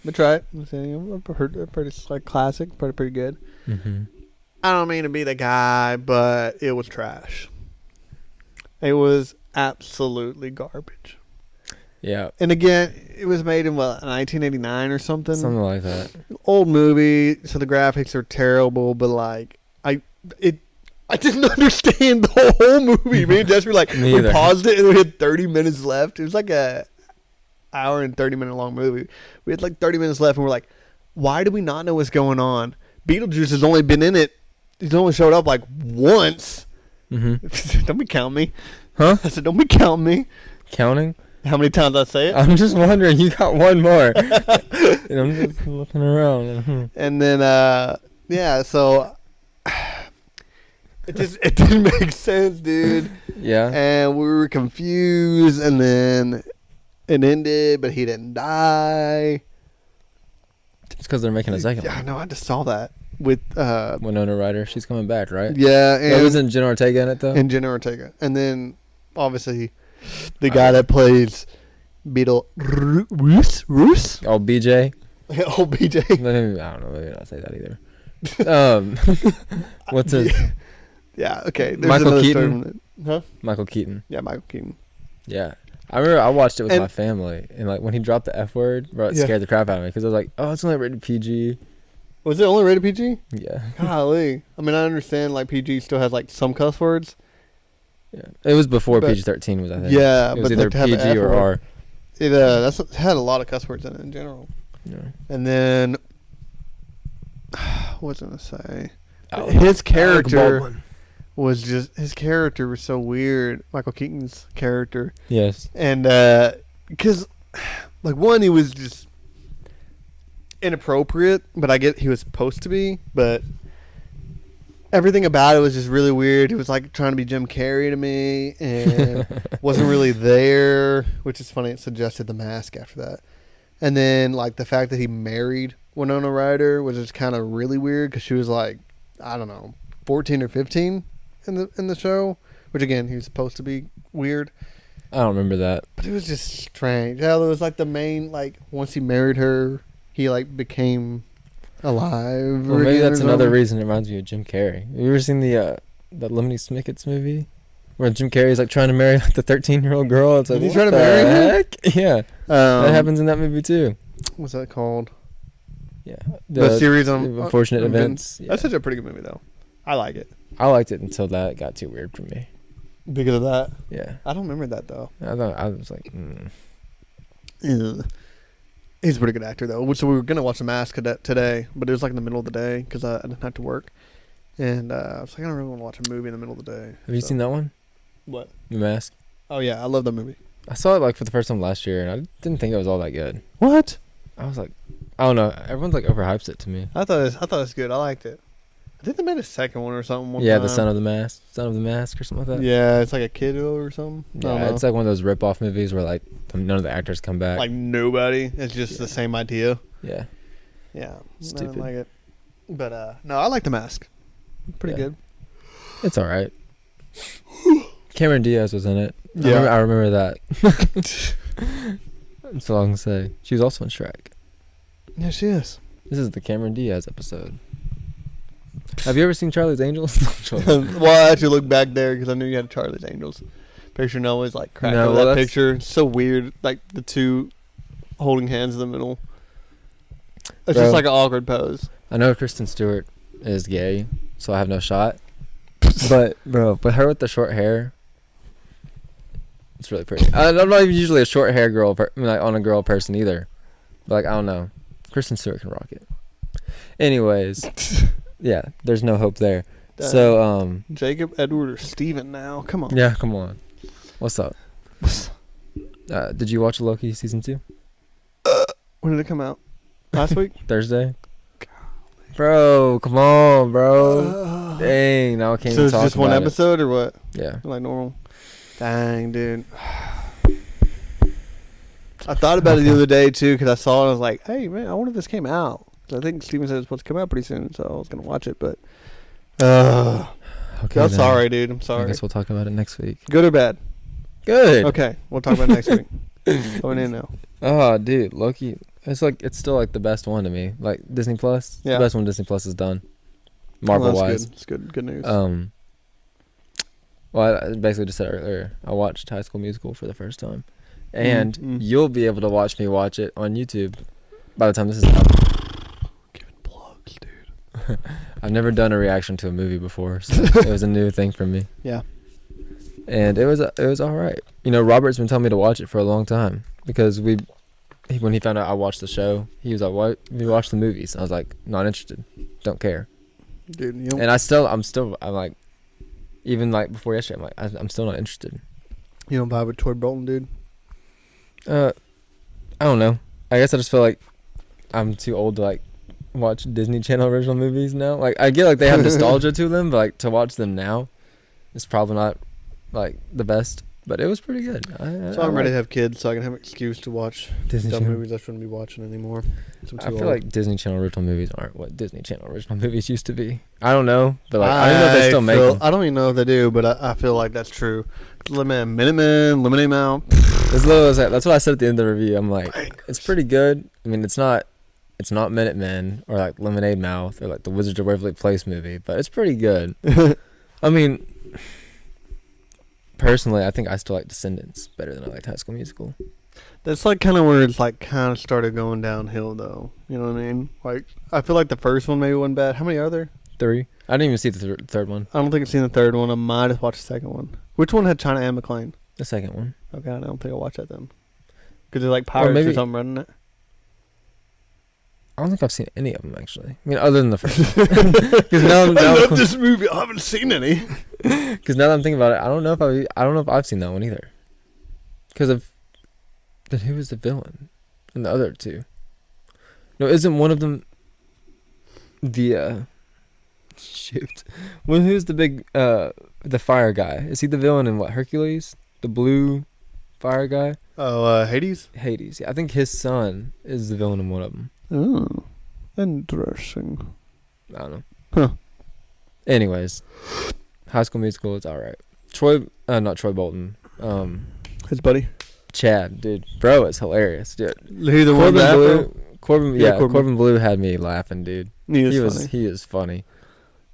We try it. I said, I've heard pretty like classic, pretty good. Mm-hmm. I don't mean to be the guy, but it was trash. It was absolutely garbage. Yeah. And again, it was made in 1989 or something. Something like that. Old movie, so the graphics are terrible. But like, I didn't understand the whole movie. Me and Jess were like, we paused it and we had 30 minutes left. It was like a hour and 30-minute long movie. We had like 30 minutes left, and we're like, why do we not know what's going on? Beetlejuice has only been in it. He's only showed up like once. Mm-hmm. Don't be counting me. Huh? I said, don't be counting me. Counting? How many times I say it? I'm just wondering. You got one more. And I'm just looking around. And then, yeah, so it didn't make sense, dude. Yeah. And we were confused, and then it ended, but he didn't die. It's because they're making a second one. Yeah, I know. I just saw that with Winona Ryder. She's coming back, right? Yeah. And wasn't Jenna Ortega in it, though? And Jenna Ortega. And then, obviously, the guy that plays Roos? Oh, BJ? Oh, BJ. I don't know. Maybe not say that either. What's his? Yeah, okay. There's Michael Keaton? Huh? Michael Keaton. Yeah, Michael Keaton. Yeah. I remember I watched it with my family, and like when he dropped the F word, bro, it scared the crap out of me because I was like, oh, it's only rated PG. Was it only rated PG? Yeah. Golly. I mean, I understand like PG still has like some cuss words. Yeah. It was before PG-13 was, I think. Yeah. It was either PG or R. It had a lot of cuss words in it in general. Yeah. And then, what was I going to say? His character was so weird. Michael Keaton's character. Yes. And, because, like, one, he was just inappropriate, but I get he was supposed to be, but everything about it was just really weird. He was like trying to be Jim Carrey to me and wasn't really there, which is funny. It suggested The Mask after that. And then like the fact that he married Winona Ryder was just kind of really weird because she was like, I don't know, 14 or 15 in the show, which again, he was supposed to be weird. I don't remember that. But it was just strange. Yeah, it was like the main, like once he married her, he like became alive. Well, maybe that's another reason it reminds me of Jim Carrey. Have you ever seen the Lemony Snicket's movie where Jim Carrey's like trying to marry like the 13-year-old girl? It's like, he's trying to marry her? Yeah, that happens in that movie too. What's that called? Yeah, the series on Unfortunate Events. Yeah. That's such a pretty good movie though. I like it. I liked it until that got too weird for me. Because of that? Yeah. I don't remember that though. I was like, Yeah. He's a pretty good actor though. So we were gonna watch The Mask today, but it was like in the middle of the day because I didn't have to work. And I was like, I don't really want to watch a movie in the middle of the day. Have you seen that one? What? The Mask. Oh yeah, I love that movie. I saw it like for the first time last year, and I didn't think it was all that good. What? I was like, I don't know. Everyone's like overhypes it to me. I thought it was good. I liked it. I think they made a second one or something. One yeah, time. the Son of the Mask or something like that. Yeah, it's like a kiddo or something. Yeah, it's like one of those rip-off movies where like none of the actors come back. Like nobody. It's just the same idea. Yeah. Yeah. Stupid. I didn't like it. But no, I like The Mask. Pretty good. It's all right. Cameron Diaz was in it. Yeah. I remember that. That's all I can say. She was also in Shrek. Yeah, she is. This is the Cameron Diaz episode. Have you ever seen Charlie's Angels? Well, I actually looked back there because I knew you had Charlie's Angels. Picture Noah's like cracked over that picture. It's so weird. Like the two holding hands in the middle. It's just like an awkward pose. I know Kristen Stewart is gay, so I have no shot. But her with the short hair, it's really pretty. I'm not even usually a short hair girl, like on a girl person either. But like I don't know, Kristen Stewart can rock it. Anyways, yeah, there's no hope there. So Jacob, Edward, or Steven now? Come on. Yeah, come on. What's up? Did you watch Loki season 2? When did it come out? Last week? Thursday. Bro, come on, bro. Dang, now I can't even talk about it. So it's just one episode or what? Yeah. Like normal? Dang, dude. I thought about it the other day, too, because I saw it and I was like, hey, man, I wonder if this came out. I think Steven said it's supposed to come out pretty soon, so I was going to watch it, but... okay, I'm sorry, dude. I'm sorry. I guess we'll talk about it next week. Good or bad? Good. Okay, we'll talk about it next week. Going in now. Oh, dude, Loki... It's still like the best one to me. Like Disney Plus. Yeah. The best one Disney Plus has done. Marvel wise. It's good. Good news. Well, I basically just said earlier, I watched High School Musical for the first time. And you'll be able to watch me watch it on YouTube by the time this is out. Giving plugs, dude. I've never done a reaction to a movie before, so it was a new thing for me. Yeah. And it was all right. You know, Robert's been telling me to watch it for a long time because when he found out I watched the show, he was like, "What? We watched the movies." I was like, "Not interested. Don't care." Dude, and I'm like, even like before yesterday, I'm like, I'm still not interested. You don't vibe with Troy Bolton, dude? I don't know. I guess I just feel like I'm too old to like watch Disney Channel original movies now. Like I get like they have nostalgia to them, but like to watch them now, it's probably not like the best. But it was pretty good. So I'm ready to have kids, so I can have an excuse to watch Disney dumb movies I shouldn't be watching anymore. I feel like Disney Channel original movies aren't what Disney Channel original movies used to be. I don't know, but like I don't know if they still make them. I don't even know if they do, but I feel like that's true. Minutemen, Lemonade Mouth. That's what I said at the end of the review. I'm like, it's pretty good. I mean, it's not Minutemen or like Lemonade Mouth or like the Wizards of Waverly Place movie, but it's pretty good. I mean, personally, I think I still like Descendants better than I liked High School Musical. That's like kind of where it's like kind of started going downhill, though. You know what I mean? Like, I feel like the first one maybe wasn't bad. How many are there? 3. I didn't even see the third one. I don't think I've seen the third one. I might have watched the second one. Which one had China Anne McClain? The second one. Okay, I don't think I watched that then. Because they're like pirates or something running it. I don't think I've seen any of them, actually. I mean, other than the first one. now I love this movie. I haven't seen any. Because now that I'm thinking about it, I don't know if I've seen that one either. Then who was the villain in the other two? No, isn't one of them the shoot? Who's the big the fire guy? Is he the villain in what, Hercules? The blue fire guy? Oh, Hades? Hades. Yeah, I think his son is the villain in one of them. Oh, interesting. I don't know. Huh. Anyways, High School Musical, it's all right. Not Troy Bolton. His buddy? Chad, dude. Bro, it's hilarious, dude. Who the one that? Corbin Blue had me laughing, dude. He is funny.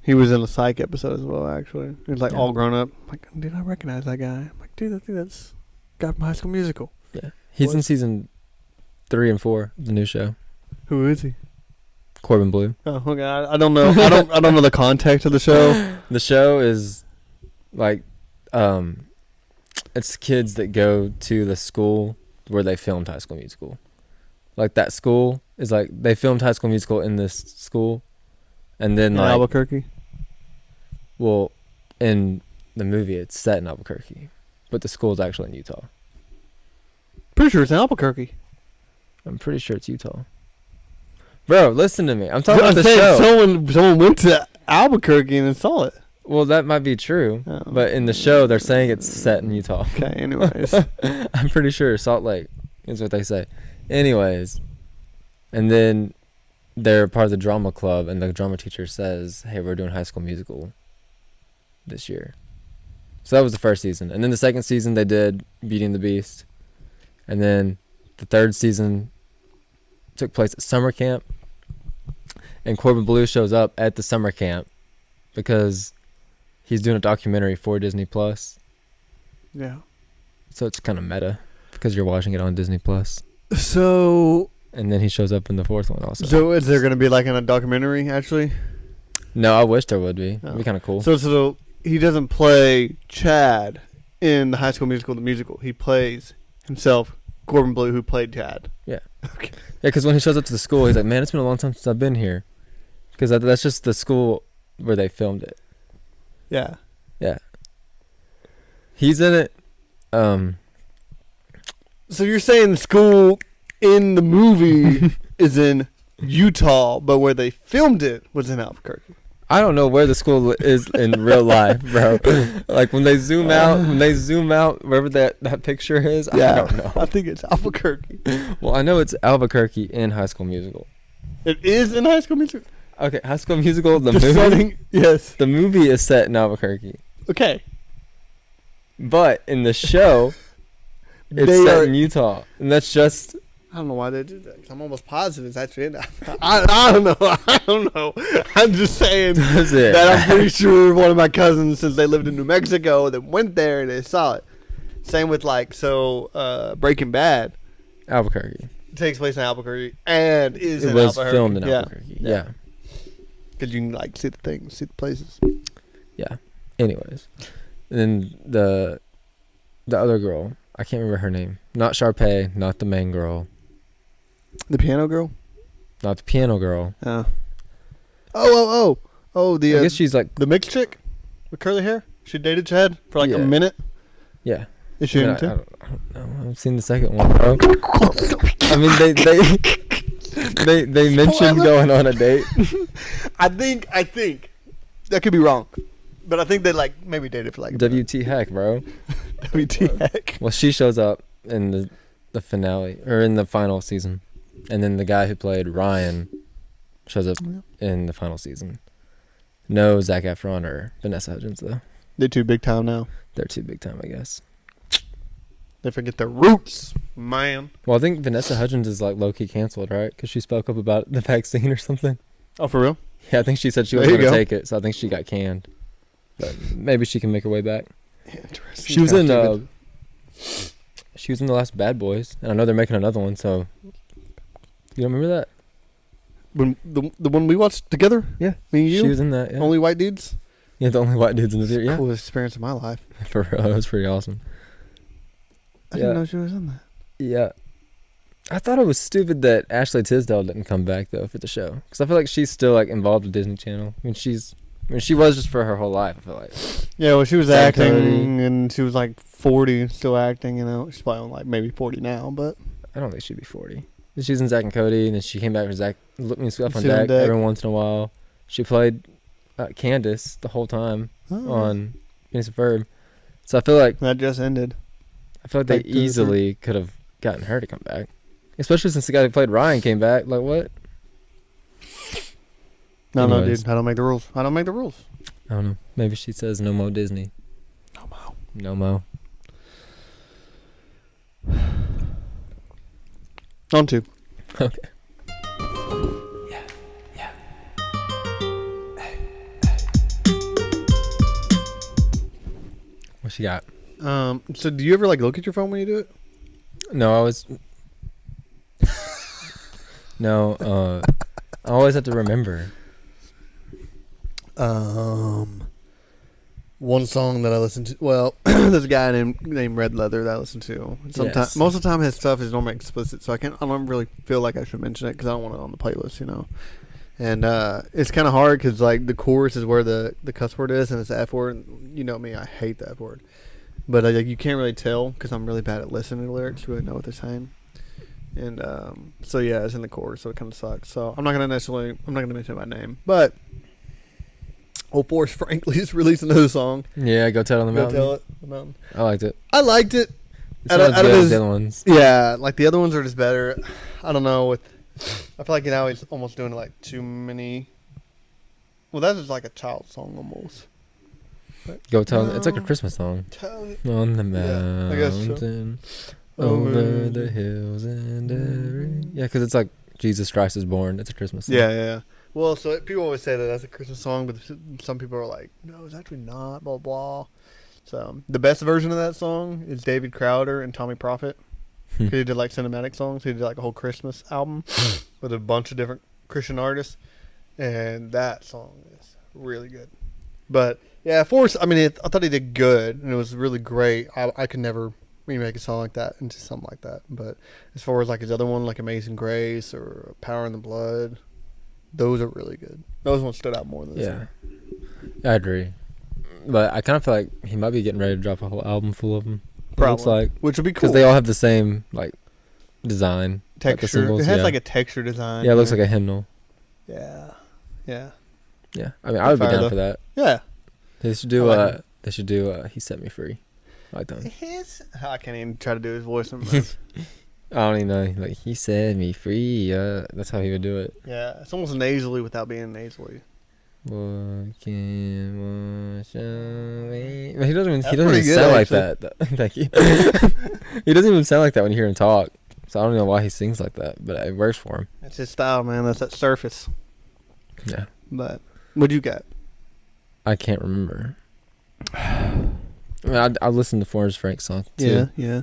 He was in a Psych episode as well, actually. He was like all grown up. I'm like, dude, I recognize that guy. I'm like, dude, that's guy from High School Musical. Yeah. He's in season 3 and 4 of the new show. Who is he? Corbin Blue. Oh, okay. I don't know. I don't know the context of the show. The show is like, it's kids that go to the school where they filmed High School Musical. Like that school is like they filmed High School Musical in this school, and then in like Albuquerque. Well, in the movie, it's set in Albuquerque, but the school's actually in Utah. Pretty sure it's in Albuquerque. I'm pretty sure it's Utah. Bro, listen to me. I'm talking about the show. Someone went to Albuquerque and saw it. Well, that might be true, but in the show, they're saying it's set in Utah. Okay, anyways. I'm pretty sure Salt Lake is what they say. Anyways, and then they're part of the drama club, and the drama teacher says, hey, we're doing High School Musical this year. So that was the first season. And then the second season, they did Beauty and the Beast. And then the third season took place at summer camp. And Corbin Bleu shows up at the summer camp because he's doing a documentary for Disney Plus. Yeah. So it's kind of meta because you're watching it on Disney Plus. So. And then he shows up in the fourth one also. So is there going to be like in a documentary actually? No, I wish there would be. It'd be kind of cool. So he doesn't play Chad in the High School Musical, the musical. He plays himself, Corbin Bleu, who played Chad. Yeah. Okay. Yeah, because when he shows up to the school, he's like, man, it's been a long time since I've been here. Because that's just the school where they filmed it. Yeah. Yeah. He's in it. So you're saying the school in the movie is in Utah, but where they filmed it was in Albuquerque. I don't know where the school is in real life, bro. Like when they zoom out, wherever that picture is, yeah, I don't know. I think it's Albuquerque. Well, I know it's Albuquerque in High School Musical. It is in High School Musical? Okay, High School Musical, the movie. Setting, yes. The movie is set in Albuquerque. Okay. But in the show, it's set in Utah. And that's just... I don't know why they did that. I'm almost positive it's actually in. I don't know. I don't know. I'm just saying that I'm pretty sure one of my cousins, since they lived in New Mexico, that went there and they saw it. Same with Breaking Bad. Albuquerque. It takes place in Albuquerque and is in Albuquerque. It was filmed in Albuquerque. Yeah. Because you can see the things, see the places. Yeah. Anyways, and then the other girl, I can't remember her name. Not Sharpay, not the main girl. The piano girl? Not the piano girl. Oh, I guess she's like the mixed chick with curly hair. She dated Chad for a minute. Yeah. Is she in too? I don't know. I haven't seen the second one, bro. I mean, they mentioned going on a date. I think that could be wrong, but I think they maybe dated for WT heck, bro. WT heck. Well, she shows up in the finale or in the final season. And then the guy who played Ryan shows up in the final season. No Zac Efron or Vanessa Hudgens, though. They're too big time now. They're too big time, I guess. They forget their roots, man. Well, I think Vanessa Hudgens is low-key canceled, right? Because she spoke up about the vaccine or something. Oh, for real? Yeah, I think she said she wasn't going to take it, so I think she got canned. But maybe she can make her way back. Interesting. She was in the last Bad Boys, and I know they're making another one, so... You don't remember that? When the one we watched together? Yeah. Me and you? She was in that, yeah. Only white dudes? Yeah, the only white dudes in the theater, yeah. Coolest experience of my life. For real, it was pretty awesome. I didn't know she was in that. Yeah. I thought it was stupid that Ashley Tisdale didn't come back, though, for the show. Because I feel like she's still, involved with Disney Channel. She was just for her whole life, I feel like. Yeah, well, she was acting, and she was 40 and still acting, She's probably maybe 40 now, but... I don't think she'd be 40. She was in Zack and Cody, and then she came back for Zack. Look me stuff on deck every once in a while. She played Candace the whole time on Phineas and Ferb. So I feel like that just ended. I feel like they easily could have gotten her to come back, especially since the guy who played Ryan came back. Like what? No, dude. I don't make the rules. I don't know. Maybe she says no more Disney. No more. On to. Okay. Yeah. What she got? So do you ever look at your phone when you do it? No, I was. No, I always have to remember. One song that I listen to. Well, there's a guy named Red Leather that I listen to. Sometimes, most of the time, his stuff is normally explicit, so I don't really feel like I should mention it because I don't want it on the playlist, And it's kind of hard because like the chorus is where the cuss word is, and it's the F word. You know me, I hate the F word. But like you can't really tell because I'm really bad at listening to lyrics to really know what they're saying. And so yeah, it's in the chorus, so it kind of sucks. So I'm not gonna mention my name, but Old Forrest Franklin's released another song. Yeah, Go Tell on the Mountain. Go Tell It on the Mountain. I liked it. Out of his, the other ones. Yeah, like the other ones are just better. I don't know. I feel like now he's almost doing like too many. Well, that is like a child song almost. But Go Tell. It's like a Christmas song. On the mountain, over the hills and every. Yeah, because it's like Jesus Christ is born. It's a Christmas song. Yeah. Well, so people always say that that's a Christmas song, but some people are like, no, it's actually not. Blah blah. So the best version of that song is David Crowder and Tommy Prophet. He did like cinematic songs. He did like a whole Christmas album with a bunch of different Christian artists, and that song is really good. But yeah, Forrest. I mean, I thought he did good, and it was really great. I could never remake a song like that into something like that. But as far as like his other one, like Amazing Grace or Power in the Blood, those are really good. Those ones stood out more than this one. I agree. But I kind of feel like he might be getting ready to drop a whole album full of them. Probably. Looks like, which would be cool because they all have the same like design, texture. Like the symbols, it has like a texture design. Yeah, it looks like a hymnal. Yeah. I mean, I would be down for that. Yeah. They should do. They should do. He Set Me Free. I like that. I can't even try to do his voice. I don't even know. Like, he set me free. That's how he would do it. Yeah, it's almost nasally without being nasally. Walking, wash away. But he doesn't even good, sound like actually. that. Thank you. He doesn't even sound like that when you hear him talk. So I don't know why he sings like that, but it works for him. That's his style, man. That's that surface. Yeah. But what you got? I can't remember. I mean, I listened to Forrest Frank's song too. Yeah.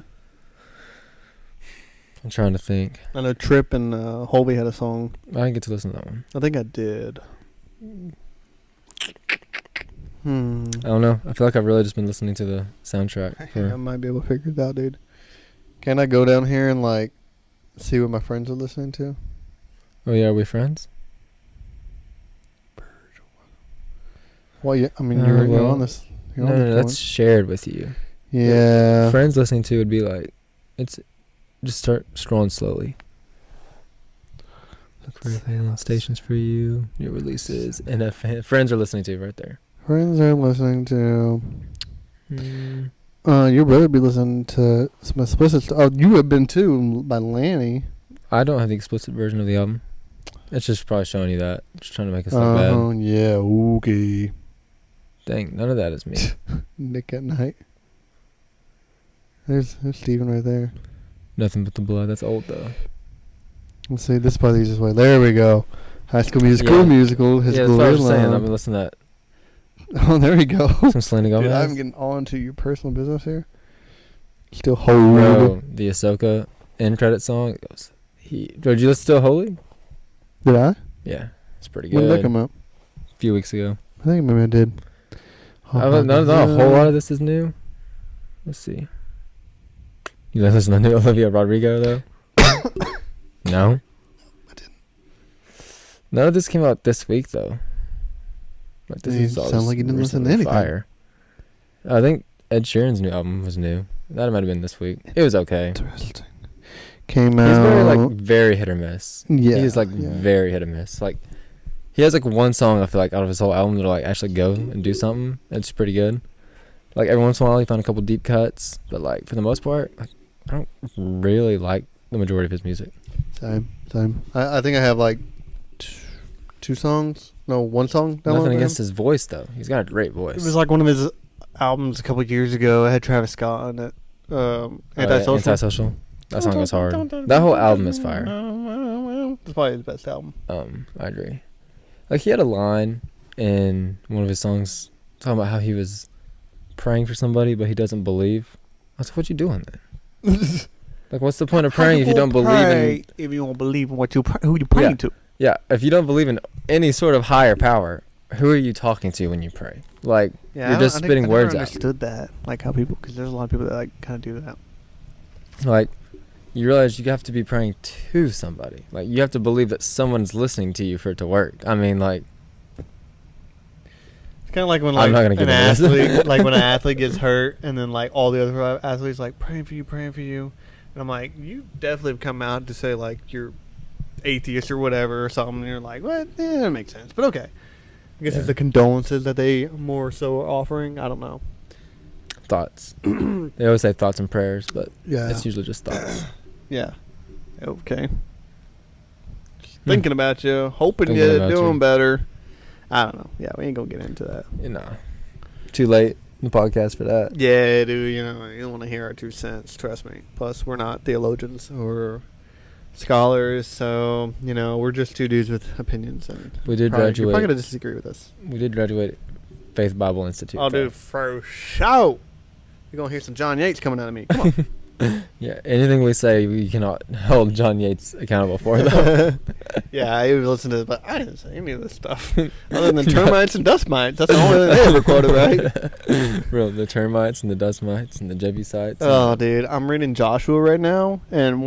I'm trying to think. I know Tripp and Holby had a song. I didn't get to listen to that one. I think I did. I don't know. I feel like I've really just been listening to the soundtrack. I might be able to figure it out, dude. Can I go down here and like see what my friends are listening to? Oh yeah, are we friends? Well, yeah. I mean, you're on this. No, that's shared with you. Yeah. Friends listening to would be like, it's just start scrolling slowly. Look for playing stations for you, your releases, and friends are listening to right there. Friends are listening to. Your brother be listening to some explicit stuff. Oh, you have been too by Lanny. I don't have the explicit version of the album. It's just probably showing you that. Just trying to make us look bad. Oh yeah, okay. Dang, none of that is me. Nick at Night. There's Steven right there. Nothing But the Blood. That's old though. Let's see. This is probably the easiest way. There we go. High School Musical. His that's what I was saying. I've been listening to that. Oh, there we go. Some Selena Gomez. Dude, I'm getting on to your personal business here. Still Holy. Bro, the Ahsoka end credit song. It goes. Did you listen to Holy? Did I? Yeah, it's pretty good. When did that come up? A few weeks ago. I think maybe I did. Not a whole lot of this is new. Let's see. You guys listen to Olivia Rodrigo though? No? I didn't. None of this came out this week though. Like, this is all sound like you didn't listen to anything. Fire. I think Ed Sheeran's new album was new. That might have been this week. It was okay. Interesting. Came out. He's very hit or miss. Yeah. He's very hit or miss. Like, he has one song I feel like out of his whole album that'll actually go and do something. It's pretty good. Like, every once in a while he found a couple deep cuts, but for the most part, I don't really like the majority of his music. Same. I think I have two songs. No, one song. Nothing against his voice though. He's got a great voice. It was one of his albums a couple of years ago. It had Travis Scott on it. Antisocial. Antisocial. That song goes hard. That whole album is fire. It's probably his best album. I agree. He had a line in one of his songs talking about how he was praying for somebody, but he doesn't believe. I was like, what you doing then? What's the point of praying if you don't believe in? If you don't believe in who you praying to? Yeah, if you don't believe in any sort of higher power, who are you talking to when you pray? You're just spitting words out. I understood that, how people, because there's a lot of people that kind of do that. you realize you have to be praying to somebody. Like, you have to believe that someone's listening to you for it to work. I mean, like, it's kind of like when, like, an athlete, like when an athlete gets hurt, and then, like, all the other athletes like praying for you, and I'm like, you definitely have come out to say, like, you're atheist or whatever or something, and you're like, what? Yeah, that makes sense, but okay. I guess it's the condolences that they more so are offering. I don't know. Thoughts. They always say thoughts and prayers, but it's usually just thoughts. Yeah. Okay. Just thinking about you, hoping you're doing better. I don't know. Yeah, we ain't gonna get into that. Too late in the podcast for that. Yeah, dude. You don't want to hear our 2 cents. Trust me. Plus, we're not theologians or scholars, so we're just 2 dudes with opinions. And we did graduate. You're probably gonna disagree with us. We did graduate Faith Bible Institute. Oh, dude, for sure. You're gonna hear some John Yates coming out of me. Come on. Yeah, anything we say, we cannot hold John Yates accountable for, though. Yeah, I even listened to it, but I didn't say any of this stuff. Other than termites and dust mites. That's the only thing they ever quoted, right? Real, the termites and the dust mites and the Jebusites. Oh, dude. I'm reading Joshua right now, and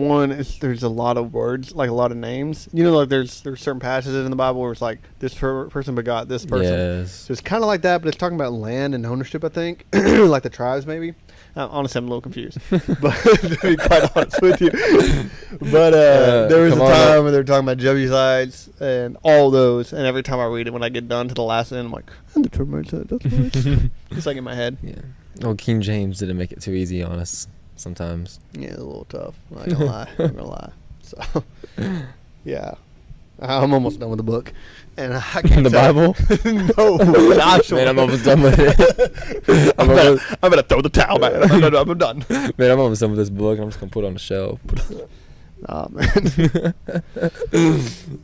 there's a lot of words, like a lot of names. Like there's certain passages in the Bible where it's like, this person begot this person. Yes. So it's kind of like that, but it's talking about land and ownership, I think. Like the tribes, maybe. Honestly, I'm a little confused, but to be quite honest with you. But there was a time where they were talking about Jebusites and all those, and every time I read it, when I get done to the last end, I'm like, and the termites, it's like in my head. Yeah. Well, King James didn't make it too easy on us sometimes. Yeah, a little tough. I'm not gonna lie. So, yeah. I'm almost done with the book. And I can't the Bible? No, Joshua. Man, I'm almost done with it. I'm gonna throw the towel, man. I'm done. Man, I'm almost done with this book. I'm just gonna put it on the shelf. Oh, man.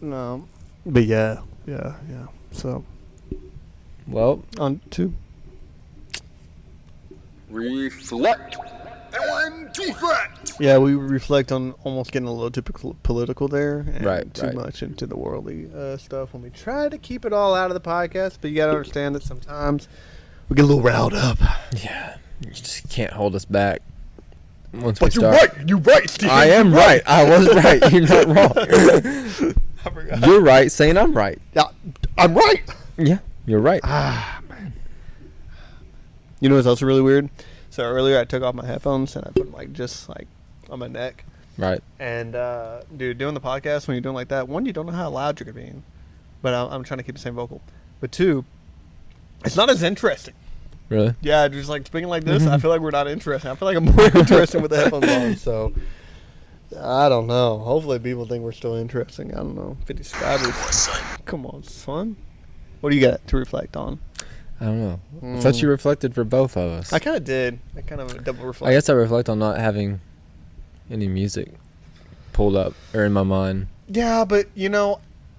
No. But yeah. So. Well. On to. Reflect and deflect. Yeah, we reflect on almost getting a little too political there, and too much into the worldly stuff when we try to keep it all out of the podcast. But you gotta understand that sometimes we get a little riled up. Yeah, you just can't hold us back. Once but we start. You're right, Steve. I am right. I was right. You're not wrong. You're right, saying I'm right. Yeah, I'm right. Yeah, you're right. Man. You know what's also really weird? So earlier I took off my headphones and I put them just on my neck. Right. And dude, doing the podcast when you're doing like that, one, you don't know how loud you're gonna be, but I'm trying to keep the same vocal. But 2, it's not as interesting. Really? Yeah, just speaking like this, I feel like we're not interesting. I feel like I'm more interesting with the headphones on. So I don't know. Hopefully people think we're still interesting. I don't know. 50 subscribers. Come on, son. What do you got to reflect on? I don't know. I thought you reflected for both of us. I kind of did. I kind of double reflect. I guess I reflect on not having any music pulled up or in my mind. Yeah, but I'm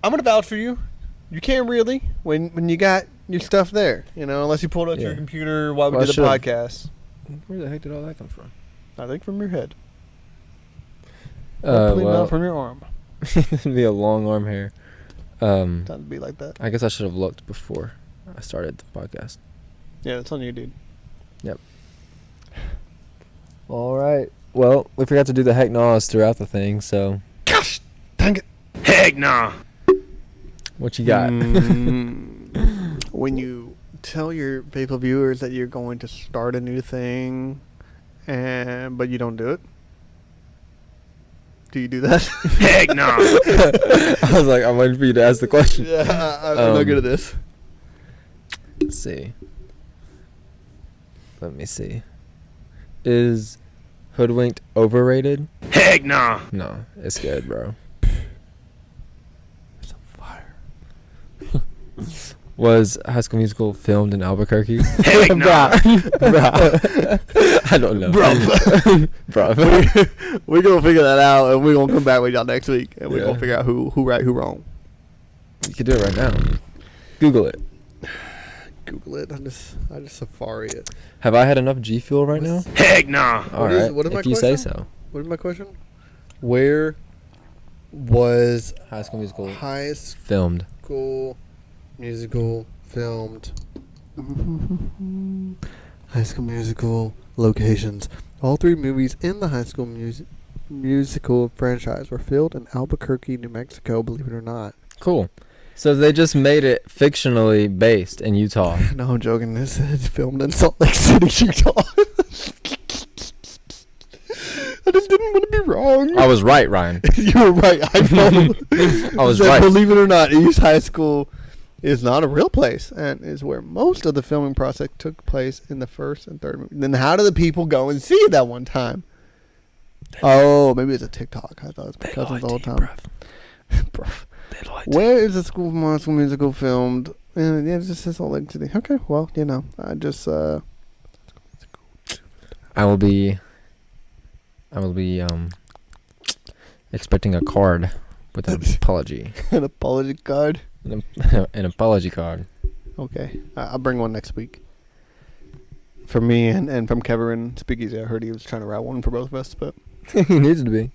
gonna vouch for you. You can't really when you got your stuff there, unless you pulled out your computer while we did the podcast. Where the heck did all that come from? I think from your head. Not from your arm. It'd be a long arm hair. Time to be like that. I guess I should have looked before I started the podcast. Yeah, that's on you, dude. Yep. All right. Well, we forgot to do the heck naws throughout the thing, so. Gosh, dang it. Heck nah. What you got? When you tell your faithful viewers that you're going to start a new thing, but you don't do it. Do you do that? Heck no. I was like, I'm waiting for you to ask the question. Yeah, I'm not good at this. Let's see. Let me see. Is Hoodwinked overrated? Heck no. No, it's good, bro. It's on fire. Was High School Musical filmed in Albuquerque? Heck no. I don't know. Bro. We're going to figure that out, and we're going to come back with y'all next week, and we're going to figure out who right, who wrong. You can do it right now. Google it. Google it. I just Safari it. Have I had enough G Fuel right now? Heck no. All right. What is my if you question? say so. What is my question? Where was High School Musical High filmed? School Musical filmed. High School Musical locations. All 3 movies in the High School musical franchise were filmed in Albuquerque, New Mexico, believe it or not. Cool. So they just made it fictionally based in Utah. No, I'm joking. This is filmed in Salt Lake City, Utah. I just didn't want to be wrong. I was right, Ryan. You were right. I know. I was right. Believe it or not, East High School is not a real place and is where most of the filming process took place in the first and third movie. Then how do the people go and see it that one time? Oh, maybe it's a TikTok. I thought it was my cousin the whole time. Bruv. Where is the School of Musical musical filmed? And yeah, it just says Salt Lake City. Okay, well, I just I will be expecting a card with an apology. An apology card. An apology card. Okay, I'll bring one next week. For me and from Kevin Speakeasy, I heard he was trying to write one for both of us, but he needs to be.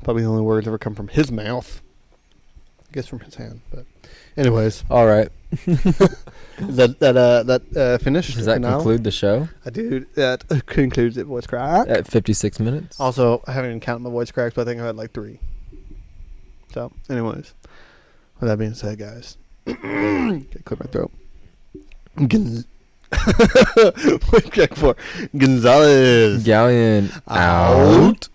Probably the only words ever come from his mouth. I guess from his hand, but anyways. All right. Is that finished? Does that conclude the show? Dude, that concludes it. Voice crack at 56 minutes. Also, I haven't even counted my voice cracks, but I think I had like 3. So, anyways, with that being said, guys, clear my throat. Gonzalez Galyean out.